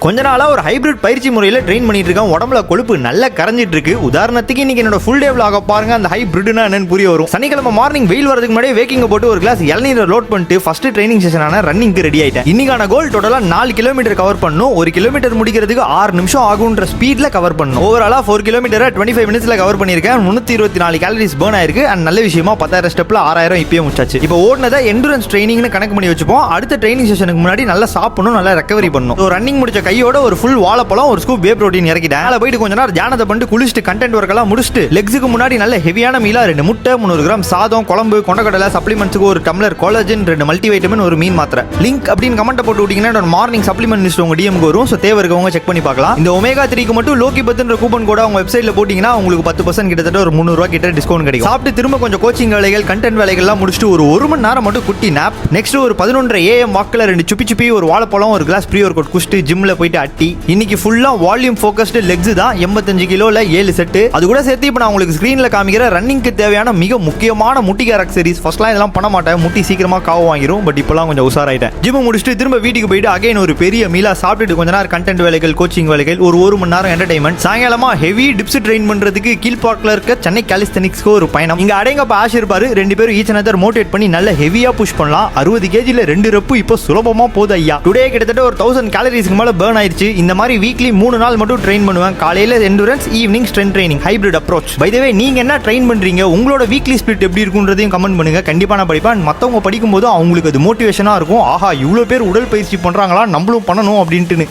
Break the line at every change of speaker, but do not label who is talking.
கொஞ்ச நாளா ஒரு ஹைபிரிட் பயிற்சி முறையில் ட்ரெயின் பண்ணிட்டு இருக்கேன். உடம்புல கொழுப்பு நல்லா கரைஞ்சிட்டு இருக்கு. உதாரணத்துக்கு இன்னைக்கு என்னோட ஃபுல் டே vlog பாருங்க. அந்த ஹைபிரிட்னா என்னன்னு புரிய வரும். சனிக்கிழமை மார்னிங் வெயில் வரதுக்கு முன்னாடி வேக்கிங் போட்டு ஒரு கிளாஸ் இளநீரை லோட் பண்ணிட்டு ஃபர்ஸ்ட் ட்ரைனிங் செஷனான ரன்னிங்க்கு ரெடி ஆயிட்டேன். இன்னைக்கான கோல் டோட்டலா 4 கிலோமீட்டர் கவர் பண்ணணும். 1 கிலோமீட்டர் முடிக்கிறதுக்கு 6 நிமிஷம் ஆகுன்ற ஸ்பீட்ல கவர் பண்ணணும். ஓவராலா 4 கிலோமீட்டரை 25 மினிட்ஸ்ல கவர் பண்ணிருக்கேன். 324 கேலரிஸ் பர்ன் ஆயிருக்கு. அண்ட் நல்ல விஷயமா 10,000 ஸ்டெப்ல 6,000 இப்பயே முடிச்சாச்சு. இப்போ ஓடுனதை எண்டுரன்ஸ் ட்ரைனிங்னு கணக்கு பண்ணி வச்சுப்போம். அடுத்த ட்ரைனிங் செஷனுக்கு முன்னாடி நல்லா சாப்பிடணும், நல்லா ரெக்கவரி பண்ணணும். ரன்னிங் முடிச்ச கையோட ஒரு ஃபுல் வாழைப்பழம், ஒரு ஸ்கூப் வே புரோட்டீன் இறக்கிட்டேன். அதில் போயிட்டு கொஞ்ச நேரம் தியானத்தை பண்ணிட்டு குளிச்சுட்டு கண்டென்ட் ஒர்க் எல்லாம் முடிச்சுட்டு லெக்ஸுக்கு முன்னாடி நல்ல ஹெவியான மீலா 2 முட்டை, 300 கிராம் சாதம், குழம்பு, கொண்டக்கடலை, சப்ளிமெண்ட்ஸுக்கு ஒரு டம்ளர் கொலாஜன், 2 மல்டி வைட்டமின், ஒரு மீன் மாத்திரை. லிங்க் அப்படின்னு கமெண்ட் போட்டு விட்டீங்கன்னா மார்னிங் சப்ளிமெண்ட் லிஸ்ட் உங்க டிஎம்க்கு வரும். ஸோ தேவை இருக்கவங்க செக் பண்ணி பார்க்கலாம். இந்த ஒமேகா 3க்கு மட்டும் லோக்கி 10 கூப்பன் கோட உங்க வெப்சைட்ல போட்டீங்கன்னா உங்களுக்கு 10% கிட்டத்தட்ட ஒரு 300 ரூபாய் கிட்ட டிஸ்கவுண்ட் கிடைக்கும். சாப்பிட்டு திரும்ப கொஞ்சம் கோச்சிங் வேலைகள், கண்டென்ட் வேலைகள்லாம் முடிச்சுட்டு ஒரு 1 மணி நேரம் மட்டும் குட்டி நாப். நெக்ஸ்ட் ஒரு 11:30 AM வாக்கில் 2 சுப்பி சுப்பி, ஒரு வாழைப்பழம், ஒரு கிளாஸ் ப்ரீ ஒர்க் அவுட் குடிச்சிட்டு ஜிம்ல போயிட்டு அட்டி. இன்னைக்கு ஃபுல்லா வால்யூம் ஃபோக்கஸ்டு லெக்ஸ் தான். 85 கிலோல 7 செட். அது கூட சேர்த்து இப்போ நான் உங்களுக்கு ஸ்கிரீன்ல காமிக்கிற ரன்னிங்க்கு தேவையான மிக முக்கியமான முட்டி கேர் எக்சர்சைஸ். ஃபர்ஸ்ட்லாம் இதெல்லாம் பண்ண மாட்டேன், முட்டி சீக்கிரமா காவு வாங்கிரும். பட் இப்போலாம் கொஞ்சம் உஷாராயிட்டேன். ஜிம் முடிச்சுட்டு திரும்ப வீட்டுக்கு போயிட்டு அகைன் ஒரு பெரிய மீலா சாப்பிட்டுட்டு கொஞ்ச நேரம் கண்டென்ட் வேலைகள், கோச்சிங் வேலைகள், ஒரு 1 மணி நேரம் என்டர்டைன்மெண்ட். சாயங்காலமா ஹெவி டிப்ஸ் ட்ரெயின் பண்றதுக்கு கீழ்பார்க்ல இருக்க சென்னை காலிஸ்தெனிக்ஸ்க்கு ஒரு பயணம். இங்க அடங்கப்ப ஆஷ் இருப்பாரு. 2 பேரும் ஈச் அனதர் மோட்டிவேட் பண்ணி நல்ல ஹெவியா புஷ் பண்ணலாம். 60 kgல 2 ரெப்பு இப்போ சுலபமா போகுது ஐயா. டுடே கிட்டத்தட்ட ஒரு 1000 கேலரிஸ்க்கு மேல பர்ன் ஆயிருச்சு. இந்த மாதிரி வீக்லி 3 நாள் மட்டும் ட்ரெயின் பண்ணுவேன். காலையில endurance, evening strength training, hybrid approach. By the way நீங்க என்ன ட்ரெயின் பண்றீங்க, உங்களோட வீக்லி ஸ்பிளிட் எப்படி இருக்குன்றதையும் கமெண்ட் பண்ணுங்க. கண்டிப்பா நான் படிப்பேன். மத்தவங்க படிக்கும் போது அவங்களுக்கு அது மோட்டிவேஷனா இருக்கும். ஆஹா, இவ்வளவு பேர் உடல் பயிற்சி பண்றாங்களா, நம்மளும் பண்ணணும் அப்படின்ட்டு.